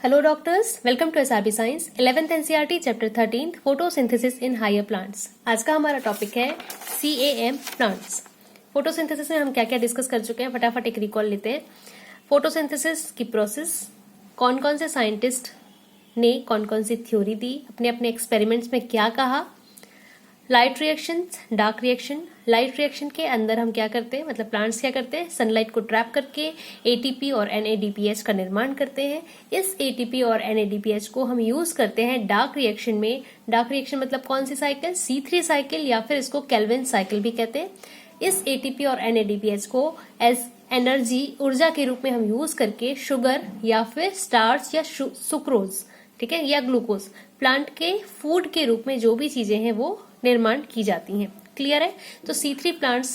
Hello doctors, welcome to SRB Science 11th NCERT chapter 13 photosynthesis in higher plants. आज का हमारा topic है CAM plants. Photosynthesis में हम क्या क्या डिस्कस कर चुके हैं, फटाफट एक रिकॉल लेते हैं। फोटोसिंथेसिस की प्रोसेस, कौन कौन से साइंटिस्ट ने कौन कौन सी थ्योरी दी, अपने अपने एक्सपेरिमेंट्स में क्या कहा। Light reaction, dark reaction. Light reaction के अंदर हम क्या करते हैं, मतलब प्लांट्स क्या करते हैं, सनलाइट को ट्रैप करके एटीपी और NADPH का निर्माण करते हैं। इस एटीपी और NADPH को हम यूज करते हैं डार्क रिएक्शन में। डार्क रिएक्शन मतलब कौन सी साइकिल, C3 साइकिल या फिर इसको केल्विन साइकिल भी कहते हैं। इस एटीपी और NADPH को एज एनर्जी, ऊर्जा के रूप में हम यूज करके शुगर या फिर स्टार्च या सुक्रोज, ठीक है, या ग्लूकोज, प्लांट के फूड के रूप में जो भी चीजें हैं वो निर्माण की जाती हैं। क्लियर है। तो C3 प्लांट्स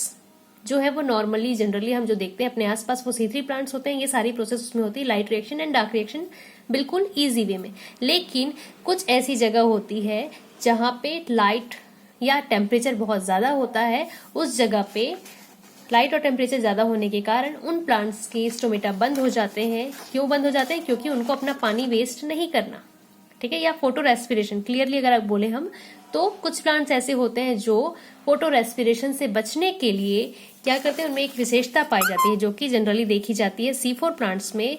जो है वो नॉर्मली जनरली हम जो देखते हैं अपने आसपास वो C3 प्लांट्स होते हैं। ये सारी प्रोसेस उसमें होती है, light reaction and dark reaction, बिल्कुल इजी वे में। लेकिन कुछ ऐसी जगह होती है जहां पे लाइट या टेम्परेचर बहुत ज्यादा होता है, उस जगह पे लाइट और टेम्परेचर ज्यादा होने के कारण उन प्लांट्स के स्टोमेटा बंद हो जाते हैं। क्यों बंद हो जाते हैं? क्योंकि उनको अपना पानी वेस्ट नहीं करना, ठीक है, या फोटो रेस्पिरेशन। क्लियरली अगर आप बोले हम तो कुछ प्लांट्स ऐसे होते हैं जो फोटो रेस्पिरेशन से बचने के लिए क्या करते हैं, उनमें एक विशेषता पाई जाती है जो कि जनरली देखी जाती है C4 प्लांट्स में।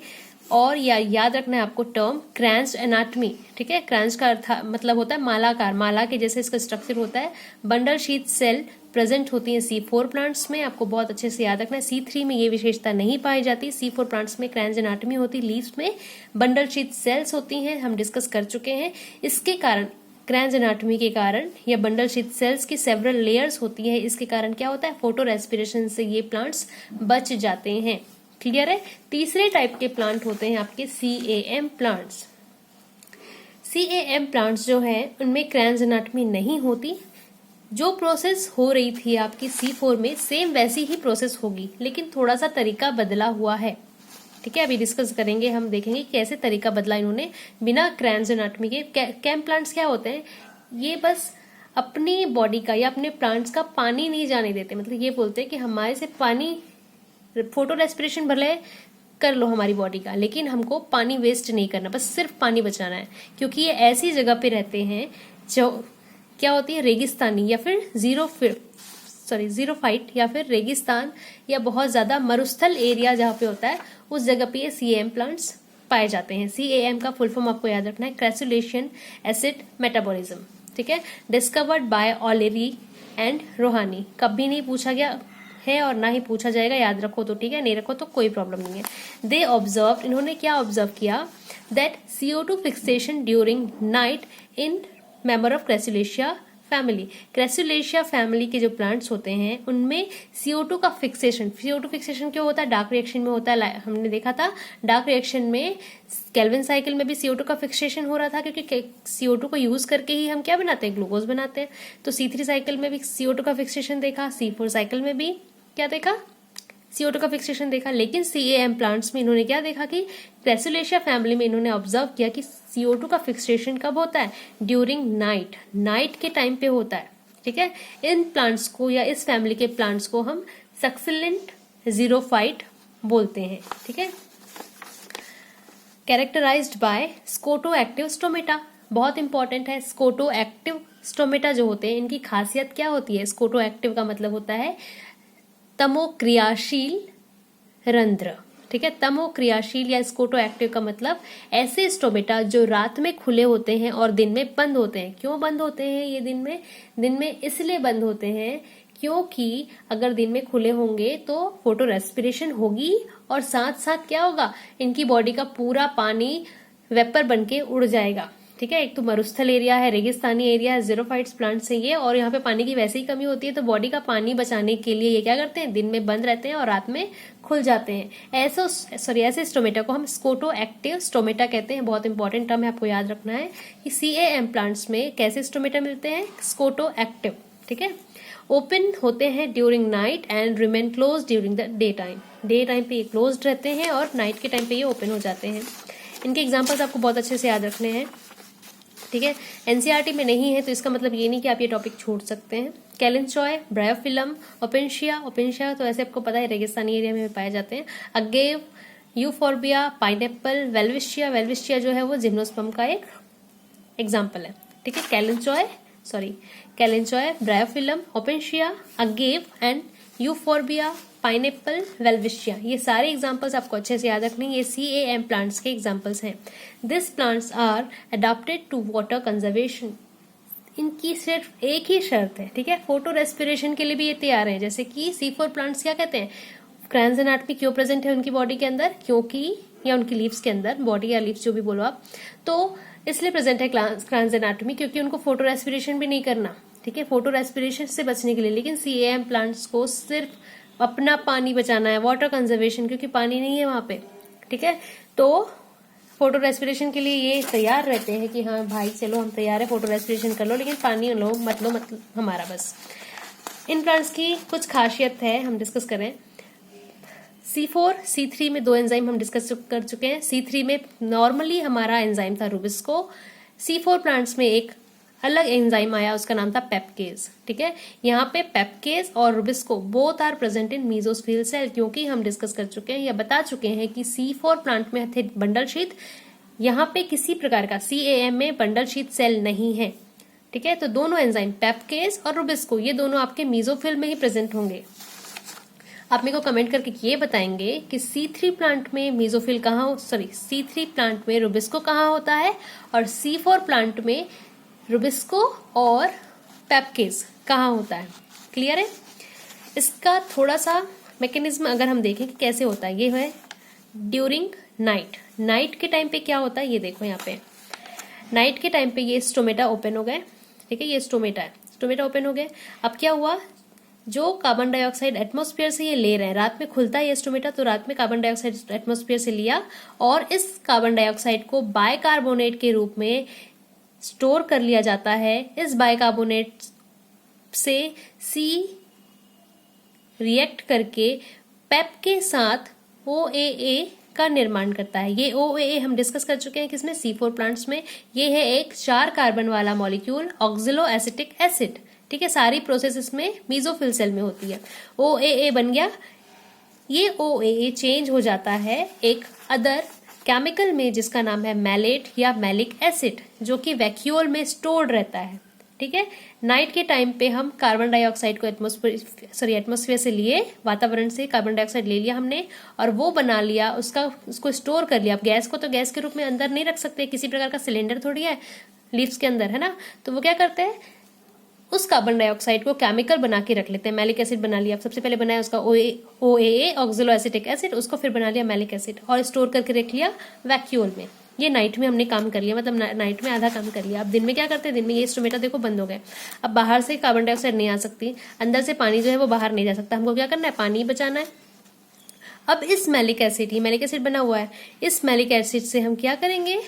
और याद रखना है आपको टर्म क्रैंच एनाटमी, ठीक है। क्रैंच का अर्थ मतलब होता है मालाकार, माला के जैसे इसका स्ट्रक्चर होता है। बंडल शीथ सेल प्रेजेंट होती है C4 प्लांट्स में, आपको बहुत अच्छे से याद रखना है। C3 में ये विशेषता नहीं पाई जाती। C4 प्लांट्स में क्रैंच एनाटमी होती, लीव्स में बंडल शीथ सेल्स होती हैं, हम डिस्कस कर चुके हैं। इसके कारण, क्रैंच एनाटमी के कारण या बंडल शीथ सेल्स की सेवरल लेयर्स होती है, इसके कारण क्या होता है, फोटो रेस्पिरेशन से ये प्लांट्स बच जाते हैं। क्लियर है। तीसरे टाइप के प्लांट होते हैं आपके CAM प्लांट्स। CAM प्लांट्स जो है उनमें क्रैंच एनाटमी नहीं होती। जो प्रोसेस हो रही थी आपकी C4 में सेम वैसी ही प्रोसेस होगी, लेकिन थोड़ा सा तरीका बदला हुआ है, ठीक है। अभी डिस्कस करेंगे, हम देखेंगे कैसे तरीका बदला इन्होंने बिना क्रैंच एनाटमी के। कैम प्लांट्स क्या होते हैं, ये बस अपनी बॉडी का या अपने प्लांट्स का पानी नहीं जाने देते। मतलब ये बोलते हैं कि हमारे से पानी, फोटो रेस्पिरेशन भले कर लो हमारी बॉडी का, लेकिन हमको पानी वेस्ट नहीं करना, बस सिर्फ पानी बचाना है। क्योंकि ये ऐसी जगह पे रहते हैं जो क्या होती है, रेगिस्तानी या फिर जीरोफाइट या फिर रेगिस्तान या बहुत ज्यादा मरुस्थल एरिया जहाँ पे होता है, उस जगह पे ये CAM प्लांट्स पाए जाते हैं। CAM का फुल फॉर्म आपको याद रखना है, क्रैसुलेशन एसिड मेटाबॉलिज्म, ठीक है। डिस्कवर्ड बाय ऑलेरी एंड रोहानी। कभी नहीं पूछा गया है और ना ही पूछा जाएगा, याद रखो तो ठीक है, नहीं रखो तो कोई प्रॉब्लम नहीं है। दे ऑब्जर्व, इन्होंने क्या ऑब्जर्व किया, that CO2 fixation during night in member of Crassulaceae family. Crassulaceae family के जो प्लांट्स होते हैं उनमें CO2 का फिक्सेशन, CO2 फिक्सेशन क्यों होता है, डार्क रिएक्शन में होता है। हमने देखा था डार्क रिएक्शन में केल्विन साइकिल में भी CO2 का फिक्सेशन हो रहा था, क्योंकि CO2 को यूज करके ही हम क्या बनाते हैं, ग्लूकोज बनाते हैं। तो C3 साइकिल में भी CO2 का फिक्सेशन देखा, C4 साइकिल में भी क्या देखा, CO2 का फिक्सेशन देखा। लेकिन CAM प्लांट्स में इन्होंने क्या देखा कि क्रैसुलेशिया फैमिली में इन्होंने ऑब्जर्व किया कि CO2 का फिक्सेशन कब होता है, ड्यूरिंग नाइट, नाइट के टाइम पे होता है, ठीक है। इन प्लांट्स को या इस फैमिली के प्लांट्स को हम सक्सिलेंट जीरोफाइट बोलते हैं, ठीक है। Characterized by scoto active stomata, बहुत इंपॉर्टेंट है। स्कोटो एक्टिव स्टोमेटा जो होते हैं इनकी खासियत क्या होती है, स्कोटो एक्टिव का मतलब होता है तमोक्रियाशील रंध्र, ठीक है। तमोक्रियाशील या स्कोटो एक्टिव का मतलब ऐसे स्टोमेटा जो रात में खुले होते हैं और दिन में बंद होते हैं। क्यों बंद होते हैं ये दिन में इसलिए बंद होते हैं क्योंकि अगर दिन में खुले होंगे तो फोटो रेस्पिरेशन होगी और साथ साथ क्या होगा, इनकी बॉडी का पूरा पानी वेपर बनके उड़ जाएगा, ठीक है। एक तो मरुस्थल एरिया है, रेगिस्तानी एरिया है, जीरोफाइट्स प्लांट्स है ये, और यहाँ पे पानी की वैसे ही कमी होती है, तो बॉडी का पानी बचाने के लिए ये क्या करते हैं, दिन में बंद रहते हैं और रात में खुल जाते हैं। ऐसे स्टोमेटा को हम स्कोटो एक्टिव स्टोमेटा कहते हैं। बहुत इंपॉर्टेंट टर्म है, आपको याद रखना है कि CAM प्लांट्स में कैसे स्टोमेटा मिलते हैं, स्कोटो एक्टिव, ठीक है। ओपन होते हैं during night and remain close during the day time. Day time पे ये क्लोज रहते हैं और नाइट के टाइम पे ये ओपन हो जाते हैं। इनके एग्जाम्पल्स आपको बहुत अच्छे से याद रखने हैं, ठीक है। NCERT में नहीं है तो इसका मतलब ये नहीं कि आप ये टॉपिक छोड़ सकते हैं। कैलेंचॉय, ब्रायोफिलम, ओपेंशिया तो ऐसे आपको पता है रेगिस्तानी एरिया में पाए जाते हैं। अगेव, यूफोर्बिया, पाइनएप्पल, वेलविशिया, वेलविशिया जो है वो जिम्नोस्पर्म का एक एग्जाम्पल है। ठीक है, Kalanchoe, Bryophyllum, Opuntia, Agave and Euphorbia, pineapple, Welwitschia, ये सारे एग्जाम्पल्स आपको अच्छे से याद रखने, ये CAM प्लांट्स के एग्जाम्पल्स हैं। This plants are adopted to water conservation. इनकी सिर्फ एक ही शर्त है, ठीक है, फोटो रेस्पिरेशन के लिए भी ये तैयार है। जैसे कि C4 प्लांट्स क्या कहते हैं, क्रैंस एनाटॉमी क्यों प्रेजेंट है उनकी बॉडी के अंदर, क्योंकि, या उनकी लीव्स के अंदर, बॉडी या लीव्स जो भी बोलो आप, तो इसलिए प्रेजेंट है क्रैंस एनाटॉमी क्योंकि उनको फोटो रेस्पिरेशन भी नहीं करना, ठीक है, फोटो रेस्पिरेशन से बचने के लिए। लेकिन CAM प्लांट्स को सिर्फ अपना पानी बचाना है, वाटर कंजर्वेशन, क्योंकि पानी नहीं है वहां पे, ठीक है, तो फोटो रेस्पिरेशन के लिए ये तैयार रहते हैं कि हाँ भाई चलो हम तैयार है, फोटो रेस्पिरेशन कर लो, लेकिन पानी लो मत हमारा बस। इन प्लांट्स की कुछ खासियत है, हम डिस्कस करें। C4, C3 में 2 एंजाइम हम डिस्कस कर चुके हैं। C3 में नॉर्मली हमारा एंजाइम था रुबिस्को। C4 प्लांट्स में एक अलग एंजाइम आया, उसका नाम था पेप्केज। ठीक है, यहाँ पे पेप्केज और rubisco both are present in mesophyll cell, क्योंकि हम डिस्कस कर चुके हैं या बता चुके हैं कि C4 प्लांट में थे बंडल शीथ, यहाँ पे किसी प्रकार का CAM में बंडल शीथ सेल नहीं है। ठीक है, तो दोनों एंजाइम पेप्केज और रुबिस्को ये दोनों आपके मीजोफिल में ही प्रेजेंट होंगे। आप मेरे को कमेंट करके ये बताएंगे कि C3 प्लांट में मीजोफिल C3 प्लांट में रुबिस्को कहाँ होता है और C4 प्लांट में रुबिस्को और पेप्केज कहाँ होता है। क्लियर है? इसका थोड़ा सा मैकेनिज्म अगर हम देखें कि कैसे होता है, ये है ड्यूरिंग नाइट के टाइम पे क्या होता है, ये देखो यहाँ पे नाइट के टाइम पे ये स्टोमेटा ओपन हो गए। ठीक है, ये स्टोमेटा ओपन हो गए। अब क्या हुआ, जो कार्बन डाइऑक्साइड एटमॉस्फेयर से ये ले रहे हैं, रात में खुलता है ये स्टोमेटा, तो रात में कार्बन डाइऑक्साइड एटमॉस्फेयर से लिया और इस कार्बन डाइऑक्साइड को बाइकार्बोनेट के रूप में स्टोर कर लिया जाता है। इस बाइकार्बोनेट से C रिएक्ट करके पेप के साथ OAA का निर्माण करता है। ये OAA हम डिस्कस कर चुके हैं किसमें, C4 प्लांट्स में। ये है एक 4 कार्बन वाला मॉलिक्यूल, ऑक्सिलो एसिटिक एसिड। ठीक है, सारी प्रोसेस इसमें मीजोफिल सेल में होती है। OAA बन गया, ये OAA चेंज हो जाता है एक अदर केमिकल में जिसका नाम है मैलेट या मैलिक एसिड, जो कि वैक्यूल में स्टोर्ड रहता है। ठीक है, नाइट के टाइम पे हम कार्बन डाइऑक्साइड को एटमॉस्फेयर से लिए, वातावरण से कार्बन डाइऑक्साइड ले लिया हमने और वो बना लिया, उसको स्टोर कर लिया। अब गैस को तो गैस के रूप में अंदर नहीं रख सकते, किसी प्रकार का सिलेंडर थोड़ी है लीव्स के अंदर, है ना, तो वो क्या करते हैं, उस कार्बन डाइऑक्साइड को केमिकल बना के रख लेते हैं। मैलिक एसिड बना लिया, सबसे पहले बनाया उसका OAA ऑक्सिलो एसिटिक एसिड, उसको फिर बना लिया मैलिक एसिड और स्टोर करके रख लिया वैक्यूल में। ये नाइट में हमने काम कर लिया, मतलब नाइट में आधा काम कर लिया। अब दिन में क्या करते हैं, दिन में ये स्टोमेटा देखो बंद हो गए। अब बाहर से कार्बन डाइऑक्साइड नहीं आ सकती, अंदर से पानी जो है वो बाहर नहीं जा सकता, हमको क्या करना है, पानी बचाना है। अब इस मैलिक एसिड बना हुआ है, इस मैलिक एसिड से हम क्या करेंगे,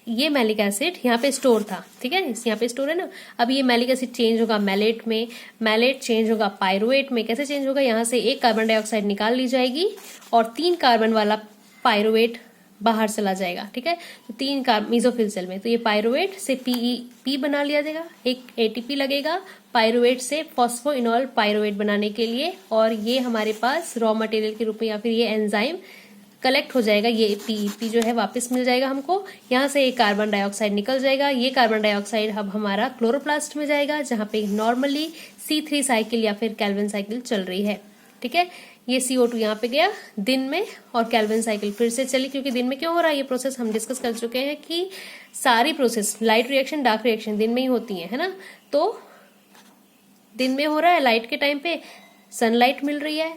ये मैलिक एसिड यहाँ पे स्टोर था, ठीक है, यहाँ पे स्टोर है ना। अब ये मैलिक एसिड चेंज होगा मैलेट में, मैलेट चेंज होगा पायरुवेट में। कैसे चेंज होगा, यहाँ से एक कार्बन डाइऑक्साइड निकाल ली जाएगी और 3 कार्बन वाला पायरुवेट बाहर चला जाएगा। ठीक है, तो 3 मीजोफिल सेल में, तो ये पायरुवेट से P बना लिया जाएगा, एक ATP लगेगा पायरुवेट से फॉस्फोइनॉल पायरुवेट बनाने के लिए, और ये हमारे पास रॉ मटेरियल के रूप में या फिर ये एंजाइम कलेक्ट हो जाएगा। ये PEP जो है वापस मिल जाएगा हमको, यहाँ से एक कार्बन डाइऑक्साइड निकल जाएगा। ये कार्बन डाइऑक्साइड अब हमारा क्लोरोप्लास्ट में जाएगा, जहाँ पे नॉर्मली C3 साइकिल या फिर कैल्विन साइकिल चल रही है। ठीक है, ये CO2 यहाँ पे गया दिन में और कैल्विन साइकिल फिर से चली, क्योंकि दिन में क्यों हो रहा है ये प्रोसेस, हम डिस्कस कर चुके हैं कि सारी process light reaction dark reaction दिन में ही होती है ना। तो दिन में हो रहा है, लाइट के टाइम पे सनलाइट मिल रही है,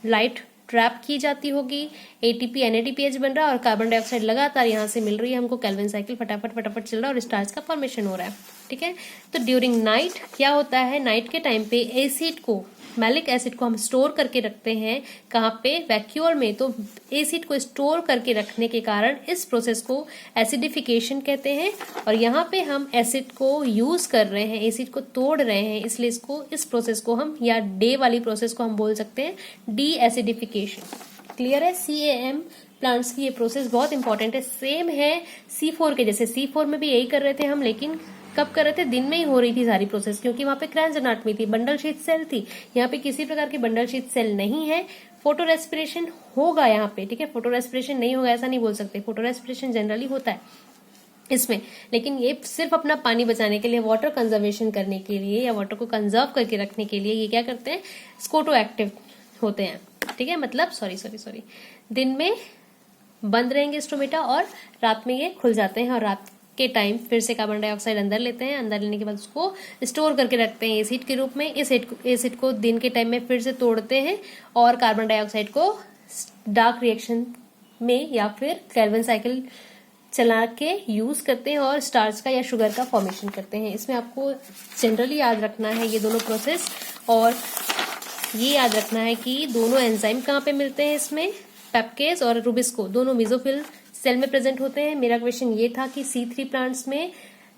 लाइट ट्रैप की जाती होगी, ATP NADPH बन रहा है और कार्बन डाइऑक्साइड लगातार यहाँ से मिल रही है हमको, कैल्विन साइकिल फटाफट चल रहा है और स्टार्च का फॉर्मेशन हो रहा है। ठीक है, तो ड्यूरिंग नाइट क्या होता है, नाइट के टाइम पे एसिड को, मैलिक एसिड को हम स्टोर करके रखते हैं कहाँ पे, वैक्यूल में। तो एसिड को स्टोर करके रखने के कारण इस प्रोसेस को एसिडिफिकेशन कहते हैं, और यहाँ पे हम एसिड को यूज कर रहे हैं, एसिड को तोड़ रहे हैं, इसलिए इस प्रोसेस को हम, या डे वाली प्रोसेस को हम बोल सकते हैं डी एसिडिफिकेशन। क्लियर है? CAM प्लांट्स की ये प्रोसेस बहुत इंपॉर्टेंट है, सेम है C4 के जैसे। C4 में भी यही कर रहे थे हम, लेकिन कब कर रहे थे, दिन में ही हो रही थी सारी प्रोसेस, क्योंकि वहां पे क्रैंस एनाटॉमी थी, बंडल शीथ सेल थी। यहाँ पे किसी प्रकार की बंडल शीथ सेल नहीं है, फोटो रेस्पिरेशन होगा यहाँ पे, ठीक है। फोटो रेस्पिरेशन नहीं होगा ऐसा नहीं बोल सकते, फोटो रेस्पिरेशन जनरली होता है इसमें, लेकिन ये सिर्फ अपना पानी बचाने के लिए, वाटर कंजर्वेशन करने के लिए या वाटर को कंजर्व करके रखने के लिए ये क्या करते हैं, स्कोटो एक्टिव होते हैं, ठीक है। मतलब सॉरी दिन में बंद रहेंगे स्टोमेटा और रात में ये खुल जाते हैं और रात के टाइम फिर से कार्बन डाइऑक्साइड अंदर लेते हैं, अंदर लेने के बाद उसको स्टोर करके रखते हैं एसिड के रूप में। इस एसिड को दिन के टाइम में फिर से तोड़ते हैं और कार्बन डाइऑक्साइड को डार्क रिएक्शन में या फिर कैल्विन साइकिल चला के यूज करते हैं और स्टार्च का या शुगर का फॉर्मेशन करते हैं। इसमें आपको जनरली याद रखना है ये दोनों प्रोसेस, और ये याद रखना है कि दोनों एंजाइम कहाँ पे मिलते हैं इसमें, पेप्केज और रुबिस्को दोनों मेसोफिल सेल में प्रेजेंट होते हैं। मेरा क्वेश्चन ये था कि C3 प्लांट्स में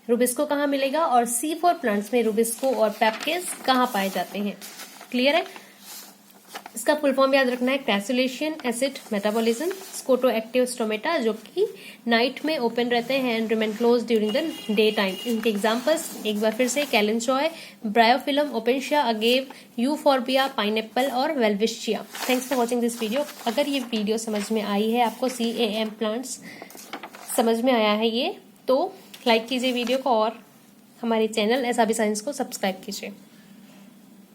रुबिस्को कहाँ मिलेगा और C4 प्लांट्स में रुबिस्को और पेप्केज कहाँ पाए जाते हैं। क्लियर है? इसका फुल फॉर्म याद रखना है, Crassulacean acid metabolism scoto active stomata, जो कि नाइट में ओपन रहते हैं and remain close during the day time. इनके एग्जांपल्स एक बार फिर से, Kalanchoe, Bryophyllum, Opuntia, Agave, Euphorbia, pineapple और Welwitschia. Thanks for watching this video. अगर ये वीडियो समझ में आई है, आपको CAM प्लांट्स समझ में आया है ये, तो लाइक कीजिए वीडियो को और हमारे चैनल SRB साइंस को सब्सक्राइब कीजिए।